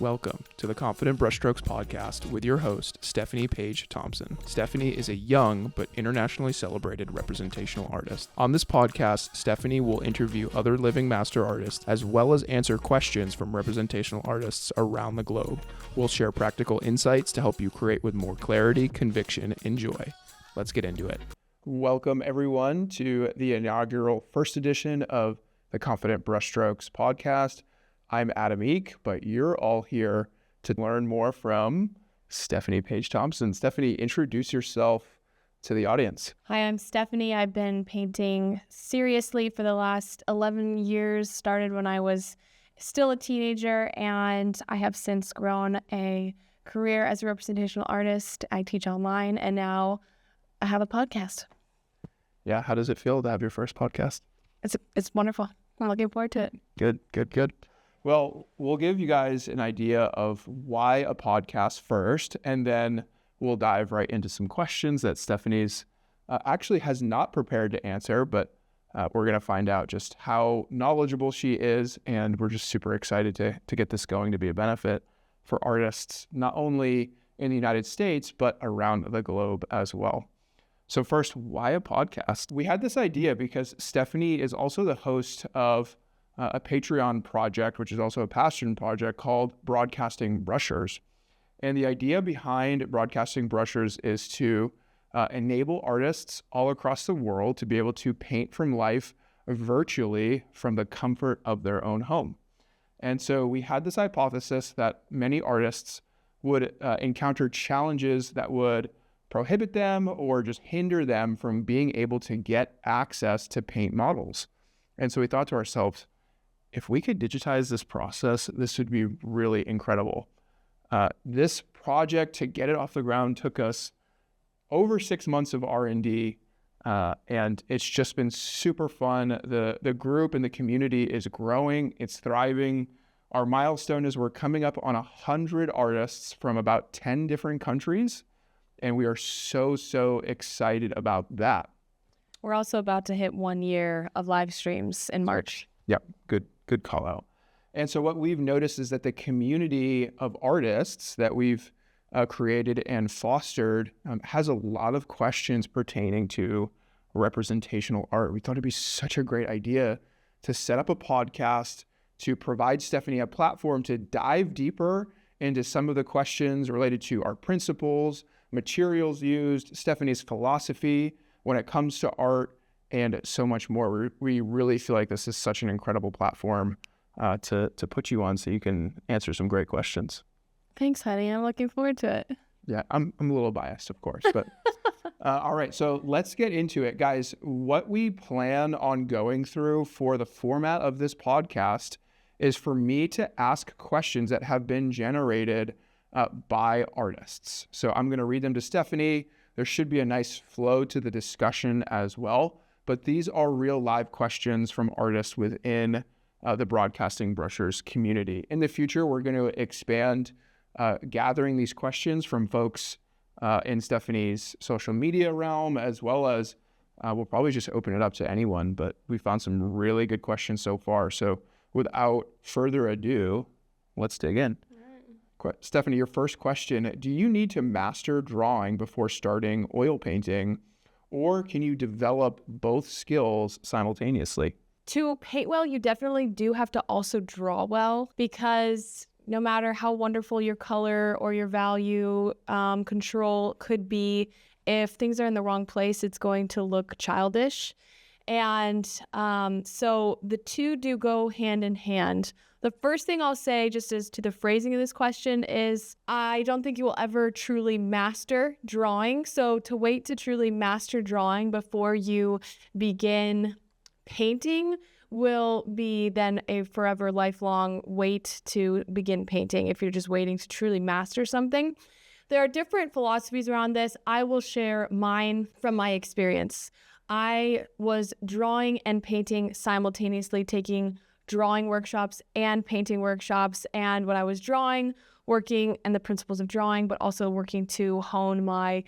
Welcome to the Confident Brushstrokes podcast with your host, Stephanie Paige Thompson. Stephanie is a young but internationally celebrated representational artist. On this podcast, Stephanie will interview other living master artists as well as answer questions from representational artists around the globe. We'll share practical insights to help you create with more clarity, conviction, and joy. Let's get into it. Welcome, everyone, to the inaugural first edition of the Confident Brushstrokes podcast. I'm Adam Eek, but you're all here to learn more from Stephanie Paige Thompson. Stephanie, introduce yourself to the audience. Hi, I'm Stephanie. I've been painting seriously for the last 11 years, started when I was still a teenager, and I have since grown a career as a representational artist. I teach online, and now I have a podcast. Yeah, how does it feel to have your first podcast? It's wonderful. I'm looking forward to it. Good. Well, we'll give you guys an idea of why a podcast first, and then we'll dive right into some questions that Stephanie's actually has not prepared to answer, but we're going to find out just how knowledgeable she is, and we're just super excited to get this going to be a benefit for artists, not only in the United States, but around the globe as well. So first, why a podcast? We had this idea because Stephanie is also the host of a Patreon project, which is also a passion project called Broadcasting Brushers. And the idea behind Broadcasting Brushers is to enable artists all across the world to be able to paint from life virtually from the comfort of their own home. And so we had this hypothesis that many artists would encounter challenges that would prohibit them or just hinder them from being able to get access to paint models. And so we thought to ourselves, if we could digitize this process, this would be really incredible. This project, to get it off the ground, took us over 6 months of R&D, and it's just been super fun. The group and the community is growing, it's thriving. Our milestone is we're coming up on 100 artists from about 10 different countries, and we are so excited about that. We're also about to hit 1 year of live streams in March. Yep, good call out. And so what we've noticed is that the community of artists that we've created and fostered has a lot of questions pertaining to representational art. We thought it'd be such a great idea to set up a podcast to provide Stephanie a platform to dive deeper into some of the questions related to art principles, materials used, Stephanie's philosophy when it comes to art, and so much more. We really feel like this is such an incredible platform to put you on so you can answer some great questions. Thanks, honey. I'm looking forward to it. Yeah, I'm a little biased, of course, but all right, so let's get into it. Guys, what we plan on going through for the format of this podcast is for me to ask questions that have been generated by artists. So I'm going to read them to Stephanie. There should be a nice flow to the discussion as well. But these are real live questions from artists within the Broadcasting Brushers community. In the future, we're going to expand gathering these questions from folks in Stephanie's social media realm, as well as we'll probably just open it up to anyone. But we found some really good questions so far. So without further ado, let's dig in. Stephanie, your first question, do you need to master drawing before starting oil painting, or can you develop both skills simultaneously? To paint well, you definitely do have to also draw well, because no matter how wonderful your color or your value control could be, if things are in the wrong place, it's going to look childish. And so the two do go hand in hand. The first thing I'll say, just as to the phrasing of this question, is I don't think you will ever truly master drawing. So to wait to truly master drawing before you begin painting will be then a forever lifelong wait to begin painting if you're just waiting to truly master something. There are different philosophies around this. I will share mine from my experience. I was drawing and painting simultaneously, taking drawing workshops and painting workshops, and when I was drawing, working in the principles of drawing, but also working to hone my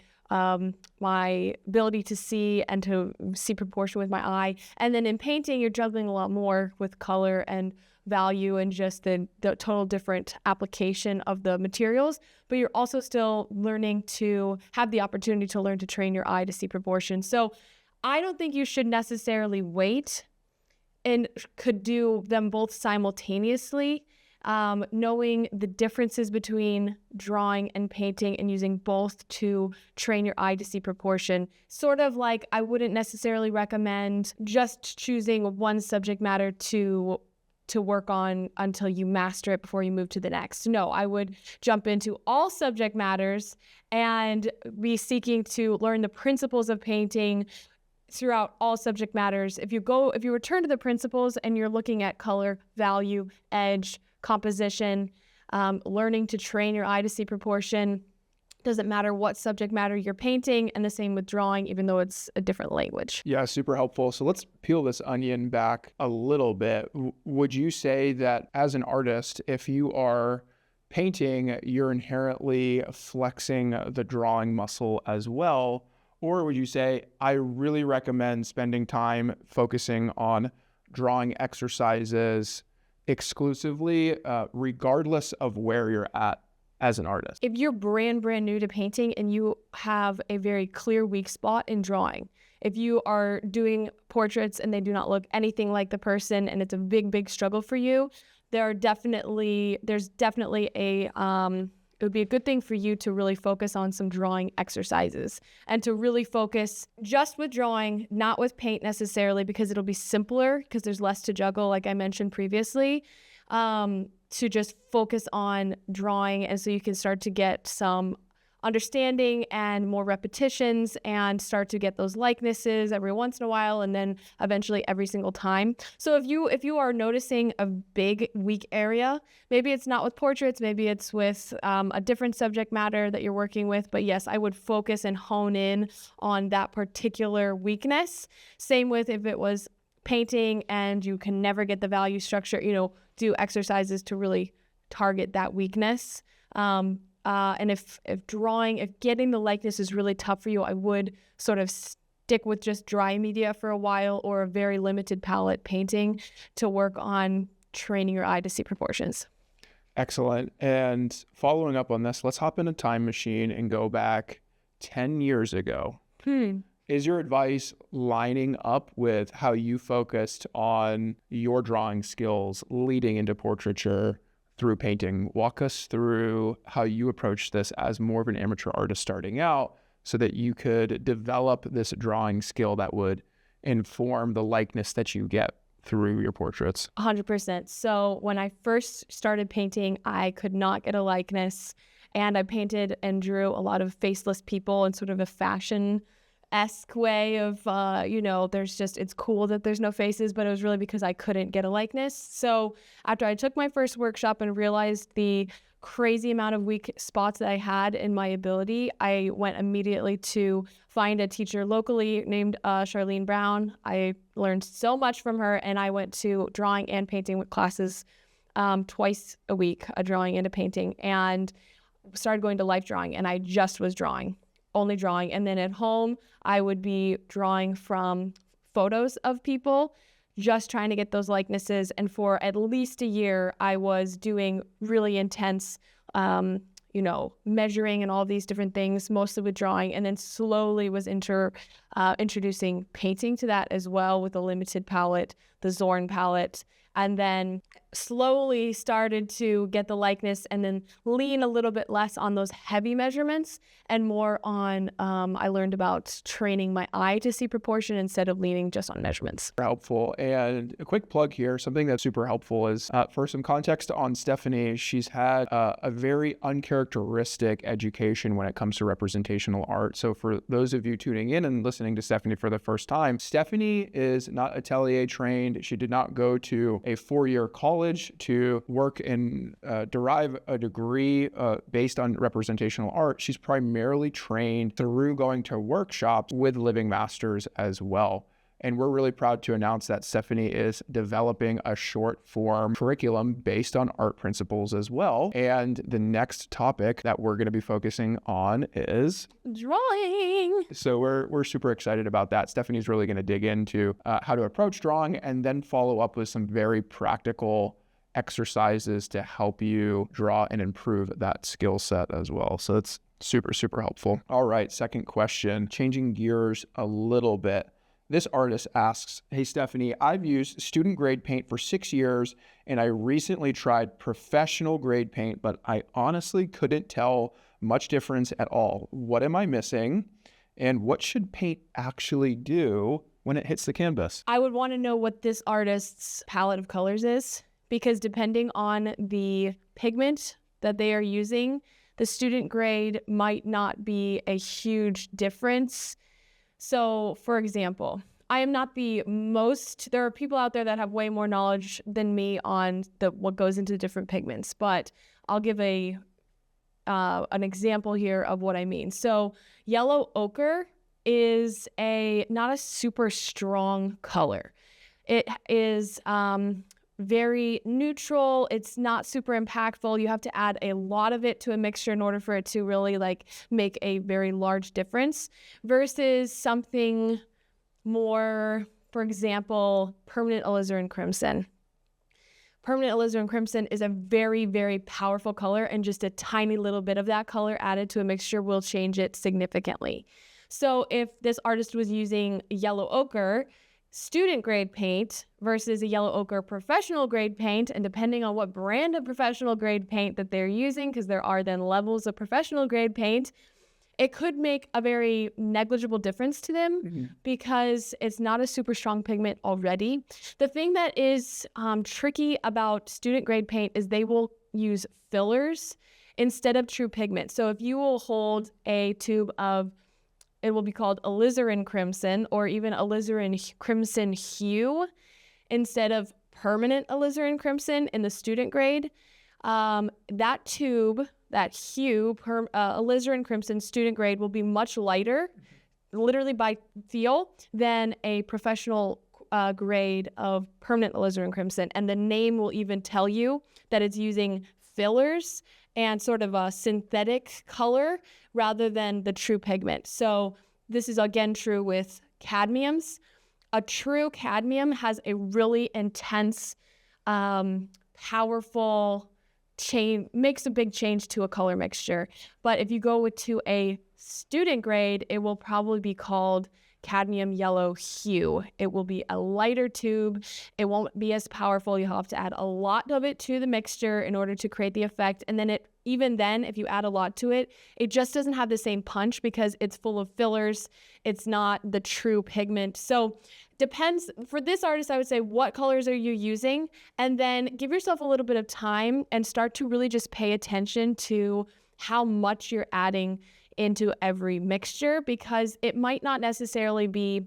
my ability to see and to see proportion with my eye. And then in painting, you're juggling a lot more with color and value and just the total different application of the materials, but you're also still learning to have the opportunity to learn to train your eye to see proportion. So I don't think you should necessarily wait and could do them both simultaneously. Knowing the differences between drawing and painting and using both to train your eye to see proportion. Sort of like I wouldn't necessarily recommend just choosing one subject matter to work on until you master it before you move to the next. No, I would jump into all subject matters and be seeking to learn the principles of painting throughout all subject matters. If you return to the principles and you're looking at color, value, edge, composition, learning to train your eye to see proportion, doesn't matter what subject matter you're painting, and the same with drawing, even though it's a different language. Yeah, super helpful. So let's peel this onion back a little bit. Would you say that as an artist, if you are painting, you're inherently flexing the drawing muscle as well? Or would you say, I really recommend spending time focusing on drawing exercises exclusively, regardless of where you're at as an artist? If you're brand new to painting and you have a very clear weak spot in drawing, if you are doing portraits and they do not look anything like the person and it's a big struggle for you, there's definitely it would be a good thing for you to really focus on some drawing exercises and to really focus just with drawing, not with paint necessarily, because it'll be simpler because there's less to juggle, like I mentioned previously, to just focus on drawing. And so you can start to get some understanding and more repetitions and start to get those likenesses every once in a while and then eventually every single time. So if you are noticing a big weak area, maybe it's not with portraits, maybe it's with a different subject matter that you're working with, but yes, I would focus and hone in on that particular weakness. Same with if it was painting and you can never get the value structure, do exercises to really target that weakness. And if getting the likeness is really tough for you, I would sort of stick with just dry media for a while or a very limited palette painting to work on training your eye to see proportions. Excellent. And following up on this, let's hop in a time machine and go back 10 years ago. Is your advice lining up with how you focused on your drawing skills leading into portraiture through painting? Walk us through how you approach this as more of an amateur artist starting out so that you could develop this drawing skill that would inform the likeness that you get through your portraits. 100%. So when I first started painting, I could not get a likeness, and I painted and drew a lot of faceless people in sort of a fashion-esque way of, it's cool that there's no faces, but it was really because I couldn't get a likeness. So after I took my first workshop and realized the crazy amount of weak spots that I had in my ability, I went immediately to find a teacher locally named Charlene Brown. I learned so much from her, and I went to drawing and painting classes twice a week, a drawing and a painting, and started going to life drawing, and I just was drawing. Only drawing. And then at home, I would be drawing from photos of people, just trying to get those likenesses. And for at least a year, I was doing really intense, measuring and all these different things, mostly with drawing, and then slowly was introducing painting to that as well with a limited palette, the Zorn palette, and then slowly started to get the likeness and then lean a little bit less on those heavy measurements and more on, I learned about training my eye to see proportion instead of leaning just on measurements. Helpful. And a quick plug here, something that's super helpful is for some context on Stephanie, she's had a very uncharacteristic education when it comes to representational art. So for those of you tuning in and listening to Stephanie for the first time, Stephanie is not atelier trained. She did not go to a 4-year college to work and derive a degree based on representational art. She's primarily trained through going to workshops with living masters as well. And we're really proud to announce that Stephanie is developing a short form curriculum based on art principles as well. And the next topic that we're going to be focusing on is drawing. So we're super excited about that. Stephanie's really going to dig into how to approach drawing and then follow up with some very practical exercises to help you draw and improve that skill set as well. So it's super, super helpful. All right, second question, changing gears a little bit. This artist asks, hey, Stephanie, I've used student grade paint for 6 years and I recently tried professional grade paint, but I honestly couldn't tell much difference at all. What am I missing? And what should paint actually do when it hits the canvas? I would want to know what this artist's palette of colors is, because depending on the pigment that they are using, the student grade might not be a huge difference. So, for example, I am not there are people out there that have way more knowledge than me on what goes into different pigments, but I'll give an example here of what I mean. So yellow ochre is not a super strong color. It is very neutral. It's not super impactful. You have to add a lot of it to a mixture in order for it to really make a very large difference, versus something more, for example, permanent alizarin crimson. Permanent alizarin crimson is a very, very powerful color, and just a tiny little bit of that color added to a mixture will change it significantly. So if this artist was using yellow ochre student grade paint versus a yellow ochre professional grade paint, and depending on what brand of professional grade paint that they're using, because there are then levels of professional grade paint, it could make a very negligible difference to them because it's not a super strong pigment already. The thing that is tricky about student grade paint is they will use fillers instead of true pigment. So if you will hold a tube of, it will be called alizarin crimson or even alizarin crimson hue instead of permanent alizarin crimson in the student grade. That tube, that hue, alizarin crimson student grade will be much lighter, literally by feel, than a professional grade of permanent alizarin crimson. And the name will even tell you that it's using fillers and sort of a synthetic color rather than the true pigment. So this is again true with cadmiums. A true cadmium has a really intense, powerful change, makes a big change to a color mixture. But if you go to a student grade, it will probably be called cadmium yellow hue. It will be a lighter tube. It won't be as powerful. You'll have to add a lot of it to the mixture in order to create the effect. And then even then, if you add a lot to it, it just doesn't have the same punch because it's full of fillers. It's not the true pigment. So depends. For this artist, I would say, what colors are you using? And then give yourself a little bit of time and start to really just pay attention to how much you're adding into every mixture, because it might not necessarily be,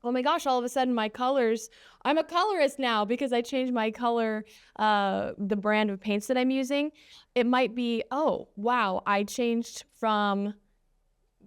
oh my gosh, all of a sudden my colors, I'm a colorist now because I changed my color, the brand of paints that I'm using. It might be, oh, wow, I changed from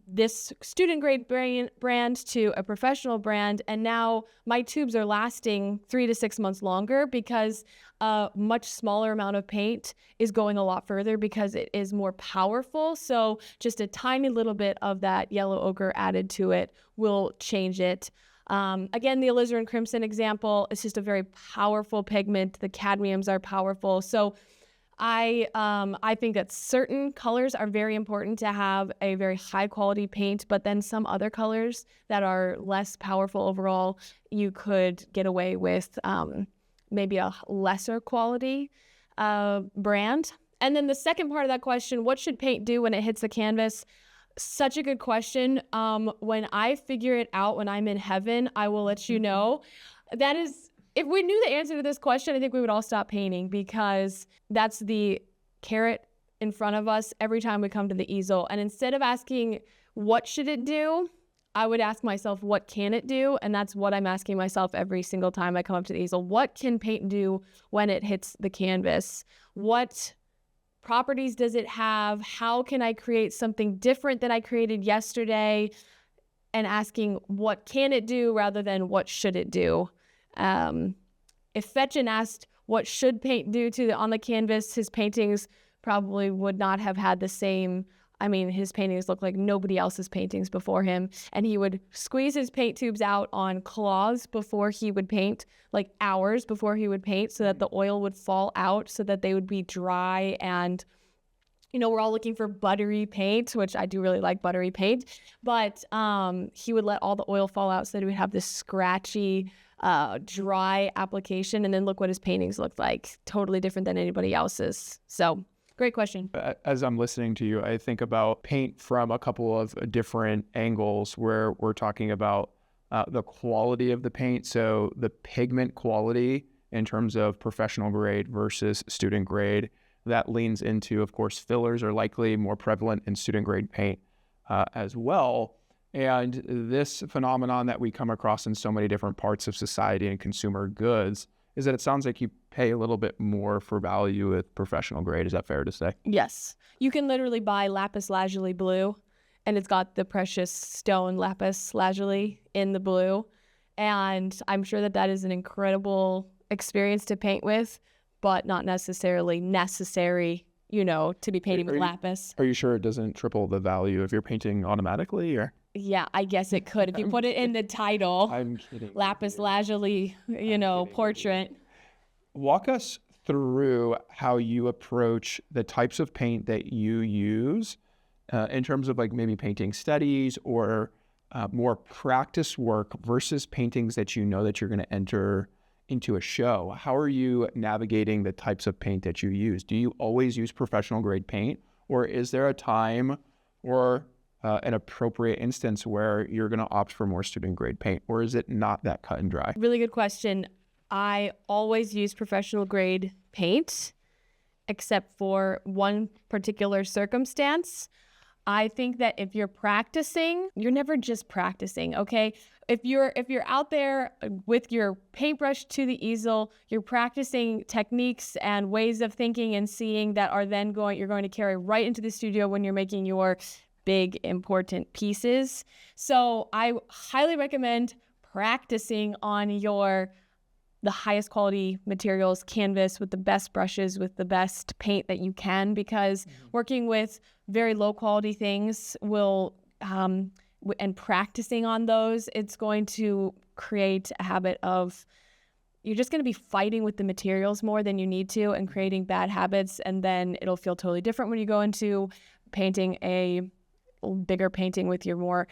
this student grade brand to a professional brand, and now my tubes are lasting 3 to 6 months longer because a much smaller amount of paint is going a lot further because it is more powerful. So just a tiny little bit of that yellow ochre added to it will change it. Again, the alizarin crimson example, it's just a very powerful pigment. The cadmiums are powerful. So I think that certain colors are very important to have a very high quality paint, but then some other colors that are less powerful overall, you could get away with maybe a lesser quality brand. And then the second part of that question, what should paint do when it hits the canvas? Such a good question. When I figure it out, when I'm in heaven, I will let you know. That is, if we knew the answer to this question, I think we would all stop painting, because that's the carrot in front of us every time we come to the easel. And instead of asking, what should it do? I would ask myself, what can it do? And that's what I'm asking myself every single time I come up to the easel. What can paint do when it hits the canvas? What properties does it have? How can I create something different than I created yesterday? And asking, what can it do rather than what should it do? If Fetchin asked what should paint do on the canvas, his paintings probably would not have had the same I mean, his paintings look like nobody else's paintings before him. And he would squeeze his paint tubes out on cloths before he would paint, like hours before he would paint, so that the oil would fall out, so that they would be dry. And, we're all looking for buttery paint, which I do really like buttery paint. But he would let all the oil fall out so that he would have this scratchy, dry application. And then look what his paintings looked like. Totally different than anybody else's. So great question. As I'm listening to you, I think about paint from a couple of different angles where we're talking about the quality of the paint. So the pigment quality in terms of professional grade versus student grade, that leans into, of course, fillers are likely more prevalent in student grade paint as well. And this phenomenon that we come across in so many different parts of society and consumer goods is that it sounds like you pay a little bit more for value with professional grade. Is that fair to say? Yes. You can literally buy lapis lazuli blue, and it's got the precious stone lapis lazuli in the blue. And I'm sure that that is an incredible experience to paint with, but not necessarily necessary, to be painting with lapis. Are you sure it doesn't triple the value if you're painting automatically, or? Yeah, I guess it could. If you put it in the title, I'm kidding. lapis lazuli, portrait. Walk us through how you approach the types of paint that you use in terms of like maybe painting studies or more practice work versus paintings that you know that you're going to enter into a show. How are you navigating the types of paint that you use? Do you always use professional grade paint, or is there a time or an appropriate instance where you're going to opt for more student grade paint, or is it not that cut and dry? Really good question. I always use professional grade paint, except for one particular circumstance. I think that if you're practicing, you're never just practicing, okay? If you're out there with your paintbrush to the easel, you're practicing techniques and ways of thinking and seeing that are then you're going to carry right into the studio when you're making your big, important pieces. So I highly recommend practicing on the highest quality materials, canvas, with the best brushes, with the best paint that you can, because working with very low quality things will, and practicing on those, it's going to create a habit of, you're just going to be fighting with the materials more than you need to and creating bad habits. And then it'll feel totally different when you go into painting a bigger painting with your more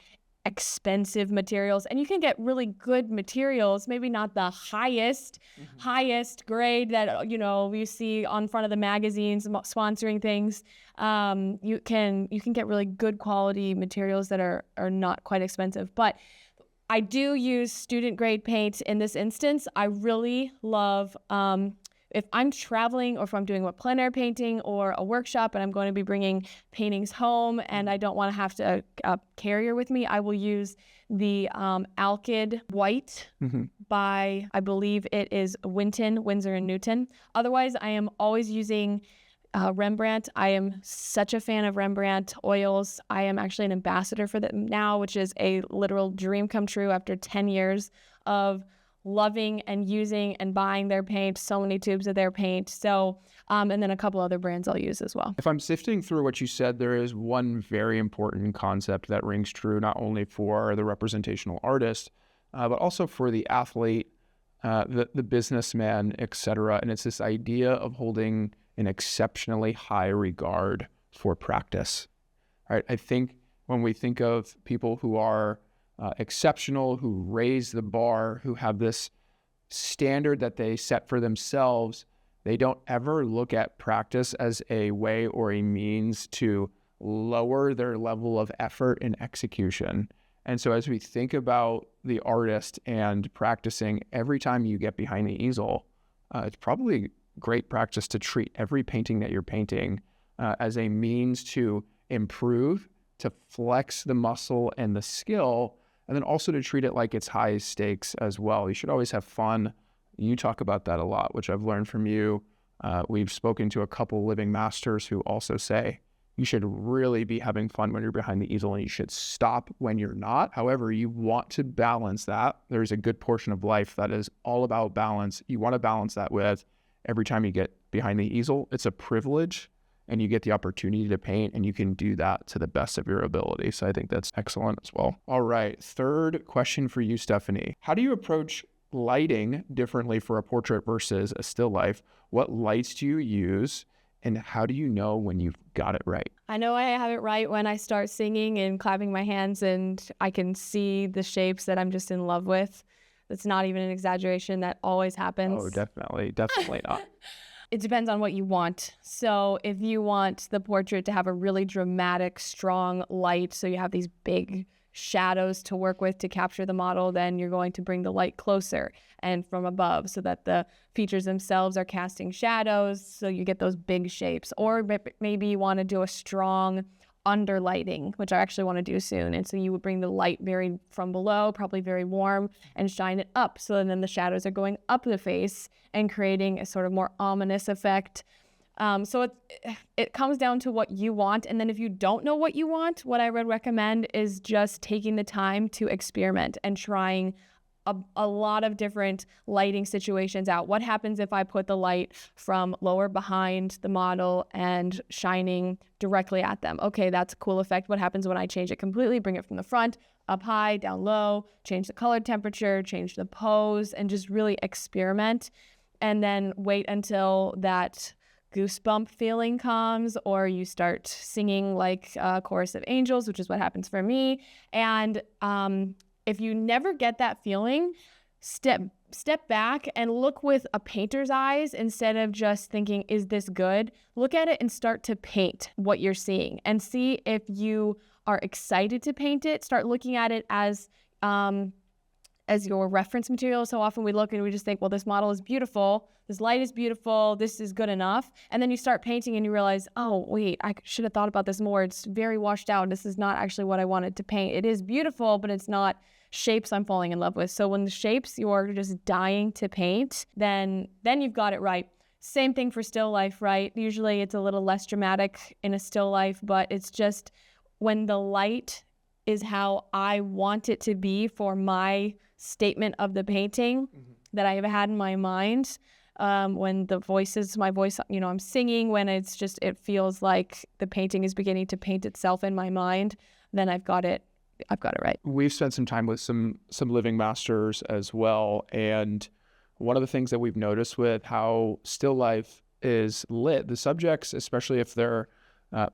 expensive materials. And you can get really good materials, maybe not the highest grade that you see on front of the magazines sponsoring things. You can get really good quality materials that are not quite expensive. But I do use student grade paint in this instance. I really love if I'm traveling or if I'm doing a plein air painting or a workshop and I'm going to be bringing paintings home and I don't want to have to carrier with me, I will use the Alkyd White by, I believe it is Winton, Winsor & Newton. Otherwise, I am always using Rembrandt. I am such a fan of Rembrandt oils. I am actually an ambassador for them now, which is a literal dream come true after 10 years of loving and using and buying their paint, so many tubes of their paint. So, and then a couple other brands I'll use as well. If I'm sifting through what you said, there is one very important concept that rings true, not only for the representational artist, but also for the athlete, the businessman, etc. And it's this idea of holding an exceptionally high regard for practice. All right. I think when we think of people who are exceptional, who raise the bar, who have this standard that they set for themselves, they don't ever look at practice as a way or a means to lower their level of effort and execution. And so as we think about the artist and practicing, every time you get behind the easel, it's probably great practice to treat every painting that you're painting as a means to improve, to flex the muscle and the skill, and then also to treat it like it's high stakes as well. You should always have fun. You talk about that a lot, which I've learned from you. We've spoken to a couple living masters who also say you should really be having fun when you're behind the easel and you should stop when you're not. However, you want to balance that. There's a good portion of life that is all about balance. You want to balance that with every time you get behind the easel. It's a privilege and you get the opportunity to paint, and you can do that to the best of your ability. So I think that's excellent as well. All right, third question for you, Stephanie. How do you approach lighting differently for a portrait versus a still life? What lights do you use, and how do you know when you've got it right? I know I have it right when I start singing and clapping my hands and I can see the shapes that I'm just in love with. That's not even an exaggeration. That always happens. Oh, definitely not. It depends on what you want. So if you want the portrait to have a really dramatic, strong light, so you have these big shadows to work with to capture the model, then you're going to bring the light closer and from above so that the features themselves are casting shadows, so you get those big shapes. Or maybe you want to do a strong underlighting, which I actually want to do soon. And so you would bring the light very from below, probably very warm, and shine it up. So then the shadows are going up the face and creating a sort of more ominous effect. So it comes down to what you want. And then if you don't know what you want, what I would recommend is just taking the time to experiment and trying a lot of different lighting situations out. What happens if I put the light from lower behind the model and shining directly at them? Okay, that's a cool effect. What happens when I change it completely, bring it from the front, up high, down low, change the color temperature, change the pose, and just really experiment. And then wait until that goosebump feeling comes, or you start singing like a chorus of angels, which is what happens for me. And if you never get that feeling, step back and look with a painter's eyes instead of just thinking, is this good? Look at it and start to paint what you're seeing and see if you are excited to paint it. Start looking at it as your reference material. So often we look and we just think, well, this model is beautiful, this light is beautiful, this is good enough. And then you start painting and you realize, oh, wait, I should have thought about this more. It's very washed out. This is not actually what I wanted to paint. It is beautiful, but it's not shapes I'm falling in love with. So when the shapes you're just dying to paint, then you've got it right. Same thing for still life, right? Usually it's a little less dramatic in a still life, but it's just when the light is how I want it to be for my statement of the painting that I have had in my mind. When the voice is my voice, I'm singing, when it's just, it feels like the painting is beginning to paint itself in my mind, then I've got it right. We've spent some time with some living masters as well. And one of the things that we've noticed with how still life is lit, the subjects, especially if they're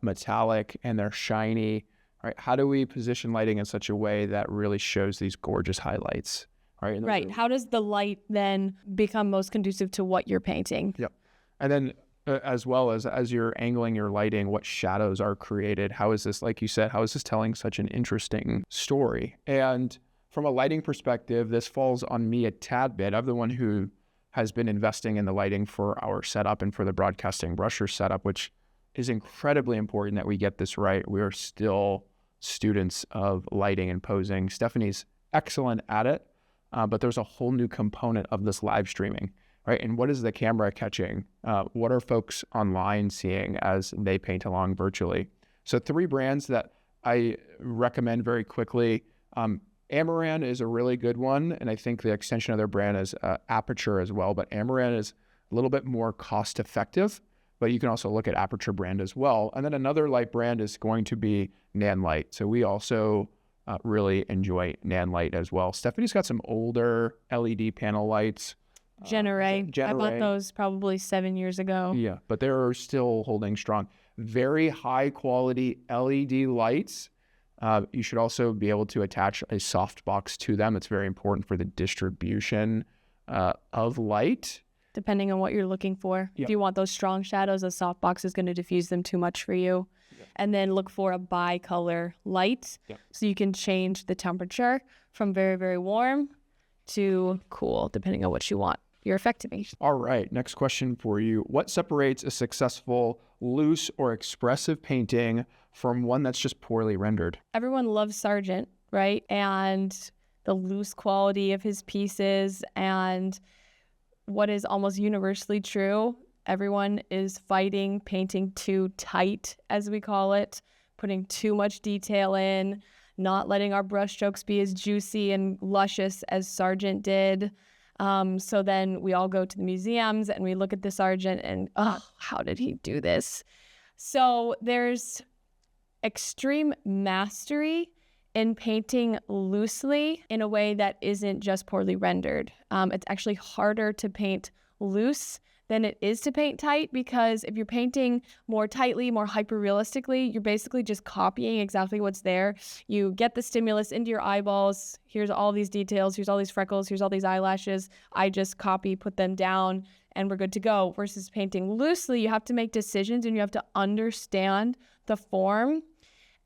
metallic and they're shiny, right? How do we position lighting in such a way that really shows these gorgeous highlights? Right. Right. How does the light then become most conducive to what you're painting? Yep. And then as well as you're angling your lighting, what shadows are created? How is this, like you said, how is this telling such an interesting story? And from a lighting perspective, this falls on me a tad bit. I'm the one who has been investing in the lighting for our setup and for the broadcasting brusher setup, which is incredibly important that we get this right. We are still students of lighting and posing. Stephanie's excellent at it, but there's a whole new component of this live streaming, right? And what is the camera catching? What are folks online seeing as they paint along virtually? So 3 brands that I recommend very quickly. Amaran is a really good one, and I think the extension of their brand is Aperture as well, but Amaran is a little bit more cost effective, but you can also look at Aperture brand as well. And then another light brand is going to be Nanlite. So we also really enjoy Nanlite as well. Stephanie's got some older LED panel lights. Genere. I bought those probably 7 years ago. Yeah, but they're still holding strong. Very high quality LED lights. You should also be able to attach a softbox to them. It's very important for the distribution of light. Depending on what you're looking for. Yep. If you want those strong shadows, a softbox is going to diffuse them too much for you. Yep. And then look for a bicolor light. Yep. So you can change the temperature from very, very warm to cool, depending on what you want your effect to be. All right, next question for you. What separates a successful, loose, or expressive painting from one that's just poorly rendered? Everyone loves Sargent, right? And the loose quality of his pieces, and what is almost universally true, everyone is fighting painting too tight, as we call it, putting too much detail in, not letting our brushstrokes be as juicy and luscious as Sargent did. So then we all go to the museums and we look at the Sargent and, oh, how did he do this? So there's extreme mastery in painting loosely in a way that isn't just poorly rendered. It's actually harder to paint loose than it is to paint tight, because if you're painting more tightly, more hyper-realistically, you're basically just copying exactly what's there. You get the stimulus into your eyeballs. Here's all these details. Here's all these freckles. Here's all these eyelashes. I just copy, put them down, and we're good to go. Versus painting loosely, you have to make decisions and you have to understand the form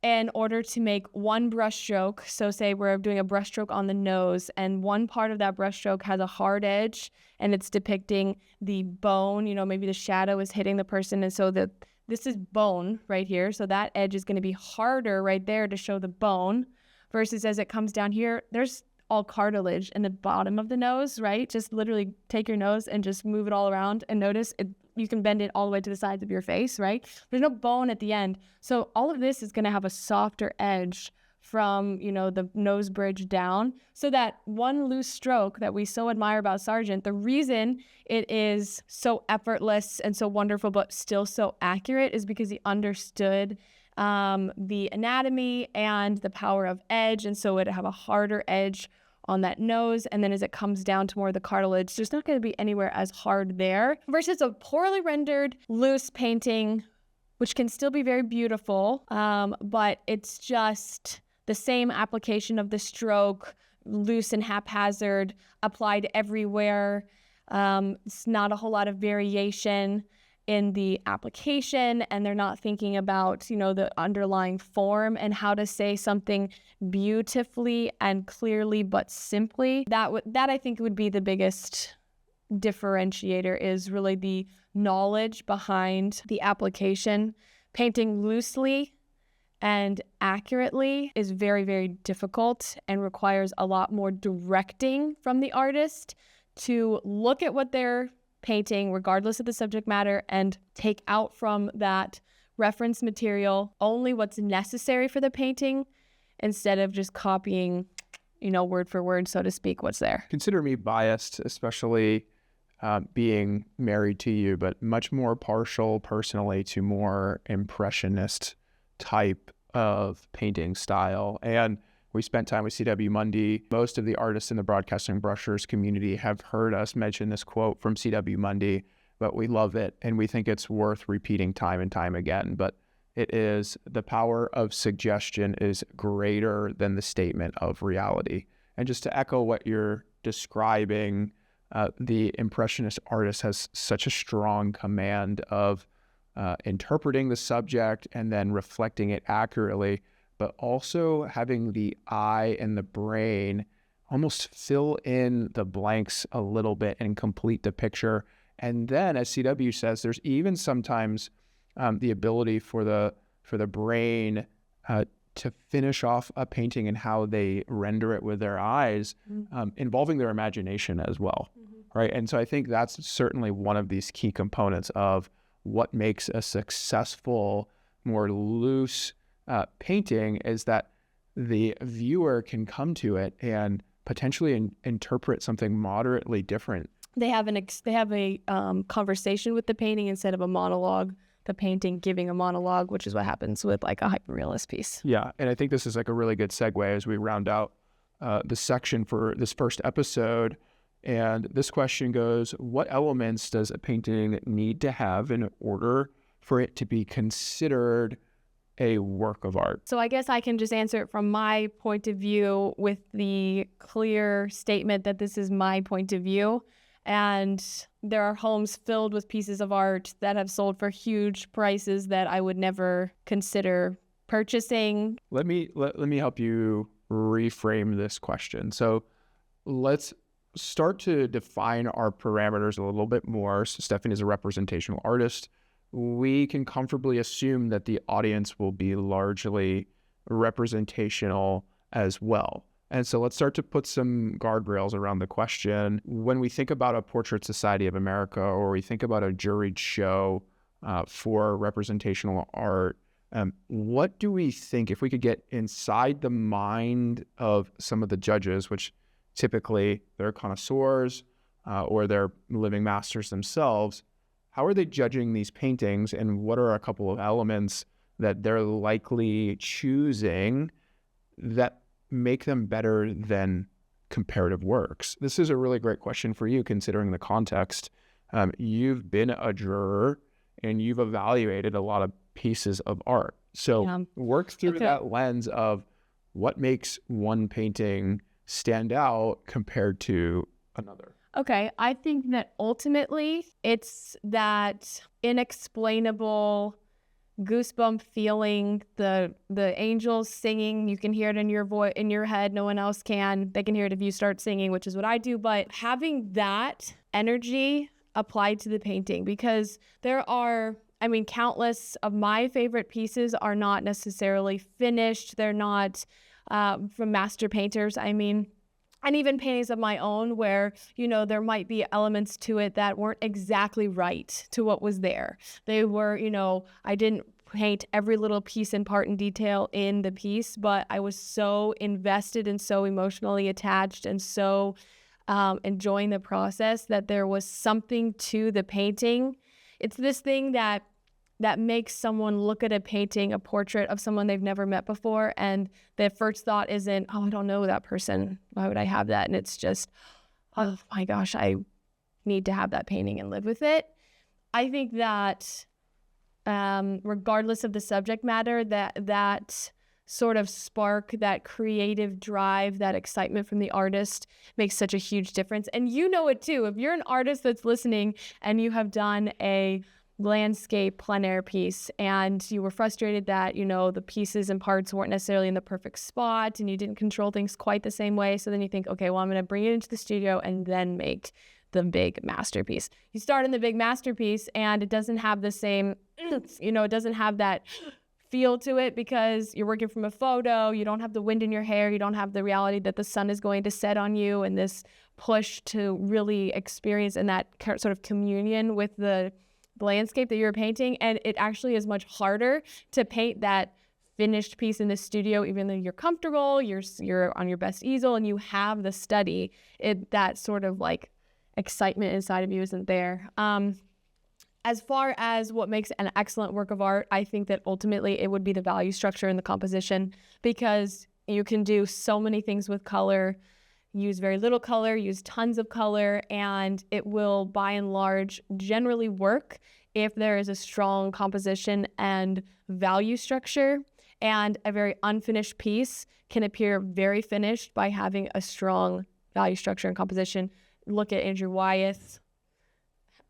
in order to make one brush stroke. So say we're doing a brush stroke on the nose, and one part of that brush stroke has a hard edge and it's depicting the bone, maybe the shadow is hitting the person. And so this is bone right here. So that edge is going to be harder right there to show the bone, versus as it comes down here, there's all cartilage in the bottom of the nose, right? Just literally take your nose and just move it all around and notice it. You can bend it all the way to the sides of your face, right? There's no bone at the end. So all of this is going to have a softer edge from, the nose bridge down. So that one loose stroke that we so admire about Sargent, the reason it is so effortless and so wonderful, but still so accurate, is because he understood the anatomy and the power of edge. And so it'd have a harder edge on that nose, and then as it comes down to more of the cartilage, there's not going to be anywhere as hard there, versus a poorly rendered loose painting, which can still be very beautiful, but it's just the same application of the stroke, loose and haphazard, applied everywhere. It's not a whole lot of variation in the application, and they're not thinking about, the underlying form and how to say something beautifully and clearly but simply. That I think would be the biggest differentiator, is really the knowledge behind the application. Painting loosely and accurately is very, very difficult and requires a lot more directing from the artist to look at what they're painting, regardless of the subject matter, and take out from that reference material only what's necessary for the painting, instead of just copying, word for word, so to speak, what's there. Consider me biased, especially being married to you, but much more partial personally to more impressionist type of painting style. And we spent time with C.W. Mundy. Most of the artists in the Broadcasting Brushers community have heard us mention this quote from C.W. Mundy, but we love it and we think it's worth repeating time and time again. But it is, the power of suggestion is greater than the statement of reality. And just to echo what you're describing, the Impressionist artist has such a strong command of interpreting the subject and then reflecting it accurately, but also having the eye and the brain almost fill in the blanks a little bit and complete the picture. And then, as CW says, there's even sometimes the ability for the brain to finish off a painting and how they render it with their eyes, involving their imagination as well, right? And so I think that's certainly one of these key components of what makes a successful, more loose painting, is that the viewer can come to it and potentially interpret something moderately different. They have a conversation with the painting instead of a monologue. The painting giving a monologue, which is what happens with like a hyperrealist piece. Yeah, and I think this is like a really good segue as we round out the section for this first episode. And this question goes, what elements does a painting need to have in order for it to be considered a work of art? So I guess I can just answer it from my point of view with the clear statement that this is my point of view. And there are homes filled with pieces of art that have sold for huge prices that I would never consider purchasing. Let me help you reframe this question. So let's start to define our parameters a little bit more. So Stephanie is a representational artist. We can comfortably assume that the audience will be largely representational as well. And so let's start to put some guardrails around the question. When we think about a Portrait Society of America, or we think about a juried show for representational art, what do we think, if we could get inside the mind of some of the judges, which typically they're connoisseurs or they're living masters themselves, how are they judging these paintings, and what are a couple of elements that they're likely choosing that make them better than comparative works? This is a really great question for you, considering the context. You've been a juror and you've evaluated a lot of pieces of art. So work through that lens of what makes one painting stand out compared to another. Okay, I think that ultimately it's that inexplainable goosebump feeling, the angels singing. You can hear it in your voice, in your head. No one else can. They can hear it if you start singing, which is what I do. But having that energy applied to the painting, because there are, I mean, countless of my favorite pieces are not necessarily finished. They're not from master painters. I mean, and even paintings of my own where, you know, there might be elements to it that weren't exactly right to what was there. They were, you know, I didn't paint every little piece and part and detail in the piece, but I was so invested and so emotionally attached and so enjoying the process that there was something to the painting. It's this thing that makes someone look at a painting, a portrait of someone they've never met before, and their first thought isn't, oh, I don't know that person. Why would I have that? And it's just, oh my gosh, I need to have that painting and live with it. I think that regardless of the subject matter, that sort of spark, that creative drive, that excitement from the artist makes such a huge difference. And you know it too. If you're an artist that's listening and you have done a landscape plein air piece and you were frustrated that, you know, the pieces and parts weren't necessarily in the perfect spot and you didn't control things quite the same way. So then you think, okay, well, I'm going to bring it into the studio and then make the big masterpiece. You start in the big masterpiece and it doesn't have the same, you know, it doesn't have that feel to it because you're working from a photo. You don't have the wind in your hair. You don't have the reality that the sun is going to set on you, and this push to really experience in that sort of communion with the landscape that you're painting. And it actually is much harder to paint that finished piece in the studio, even though you're comfortable, you're on your best easel and you have the study. That sort of like excitement inside of you isn't there. As far as what makes an excellent work of art, I think that ultimately it would be the value structure and the composition, because you can do so many things with color. Use very little color, use tons of color, and it will, by and large, generally work if there is a strong composition and value structure. And a very unfinished piece can appear very finished by having a strong value structure and composition. Look at Andrew Wyeth.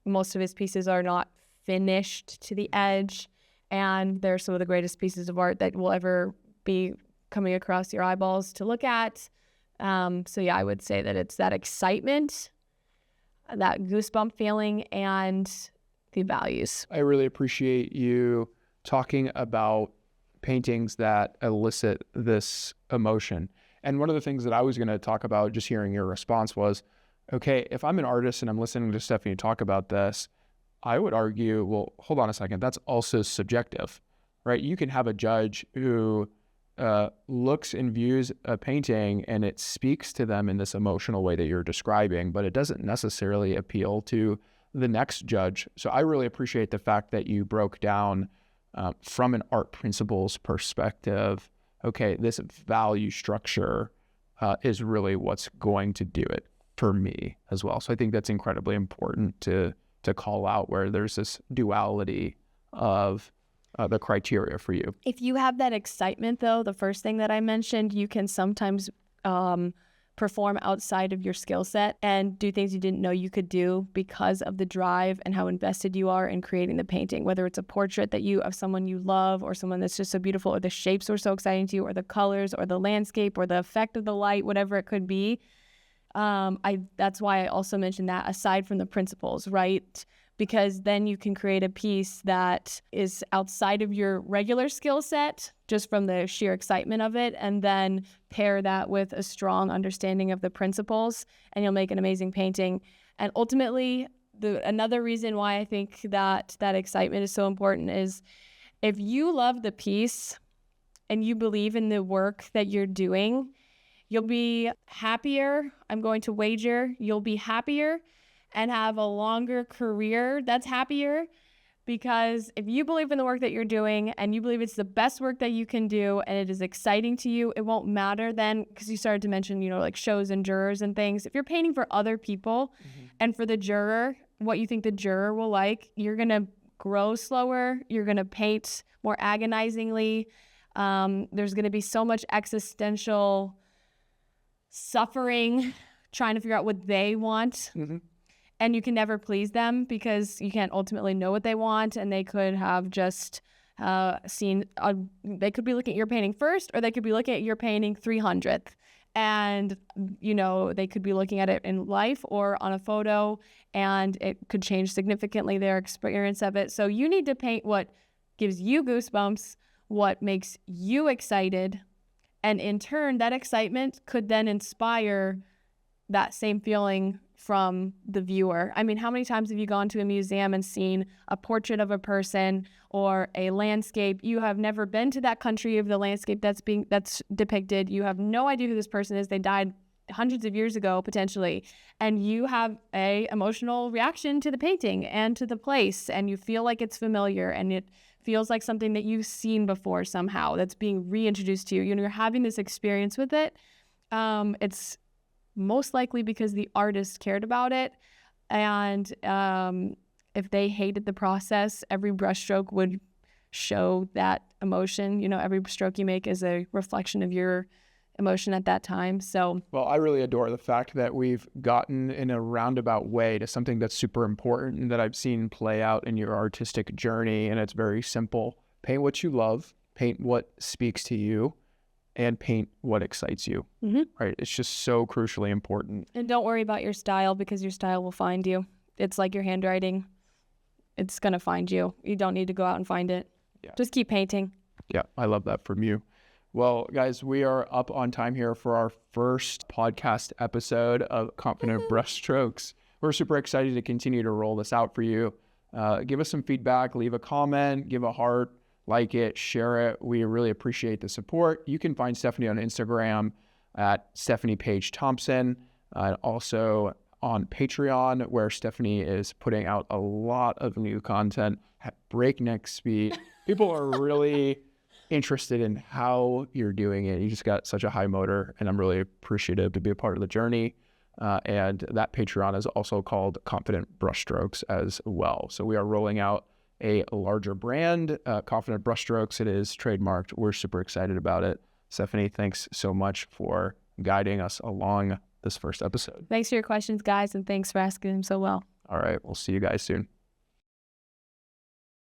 Most of his pieces are not finished to the edge, and they're some of the greatest pieces of art that will ever be coming across your eyeballs to look at. So yeah, I would say that it's that excitement, that goosebump feeling, and the values. I really appreciate you talking about paintings that elicit this emotion. And one of the things that I was going to talk about, just hearing your response, was, okay, if I'm an artist and I'm listening to Stephanie talk about this, I would argue, well, hold on a second, that's also subjective, right? You can have a judge who looks and views a painting and it speaks to them in this emotional way that you're describing, but it doesn't necessarily appeal to the next judge. So I really appreciate the fact that you broke down from an art principles perspective, okay, this value structure is really what's going to do it for me as well. So I think that's incredibly important to call out, where there's this duality of the criteria for you. If you have that excitement, though, the first thing that I mentioned, you can sometimes perform outside of your skill set and do things you didn't know you could do because of the drive and how invested you are in creating the painting, whether it's a portrait of someone you love, or someone that's just so beautiful, or the shapes were so exciting to you, or the colors, or the landscape, or the effect of the light, whatever it could be. That's why I also mentioned that, aside from the principles, right? Because then you can create a piece that is outside of your regular skill set, just from the sheer excitement of it, and then pair that with a strong understanding of the principles, and you'll make an amazing painting. And ultimately, another reason why I think that excitement is so important is, if you love the piece and you believe in the work that you're doing, you'll be happier. I'm going to wager you'll be happier and have a longer career that's happier. Because if you believe in the work that you're doing and you believe it's the best work that you can do and it is exciting to you, it won't matter then, because you started to mention, like shows and jurors and things. If you're painting for other people and for the juror, what you think the juror will like, you're going to grow slower. You're going to paint more agonizingly. There's going to be so much existential suffering trying to figure out what they want. And you can never please them because you can't ultimately know what they want. And they could have just they could be looking at your painting first, or they could be looking at your painting 300th. And, they could be looking at it in life or on a photo, and it could change significantly their experience of it. So you need to paint what gives you goosebumps, what makes you excited. And in turn, that excitement could then inspire that same feeling from the viewer. I mean, how many times have you gone to a museum and seen a portrait of a person or a landscape? You have never been to that country of the landscape that's depicted. You have no idea who this person is. They died hundreds of years ago, potentially. And you have a emotional reaction to the painting and to the place, and you feel like it's familiar and it feels like something that you've seen before somehow that's being reintroduced to you. You're having this experience with it. It's most likely because the artist cared about it. And if they hated the process, every brushstroke would show that emotion. Every stroke you make is a reflection of your emotion at that time. So, well, I really adore the fact that we've gotten in a roundabout way to something that's super important and that I've seen play out in your artistic journey. And it's very simple. Paint what you love, paint what speaks to you, and paint what excites you, right? It's just so crucially important. And don't worry about your style, because your style will find you. It's like your handwriting. It's going to find you. You don't need to go out and find it. Yeah. Just keep painting. Yeah, I love that from you. Well, guys, we are up on time here for our first podcast episode of Confident Brushstrokes. We're super excited to continue to roll this out for you. Give us some feedback, leave a comment, give a heart, like it, share it. We really appreciate the support. You can find Stephanie on Instagram at Stephanie Page Thompson, and also on Patreon, where Stephanie is putting out a lot of new content at breakneck speed. People are really interested in how you're doing it. You just got such a high motor, and I'm really appreciative to be a part of the journey. And that Patreon is also called Confident Brushstrokes as well. So we are rolling out a larger brand, Confident Brushstrokes. It is trademarked. We're super excited about it. Stephanie, thanks so much for guiding us along this first episode. Thanks for your questions, guys, and thanks for asking them so well. All right, we'll see you guys soon.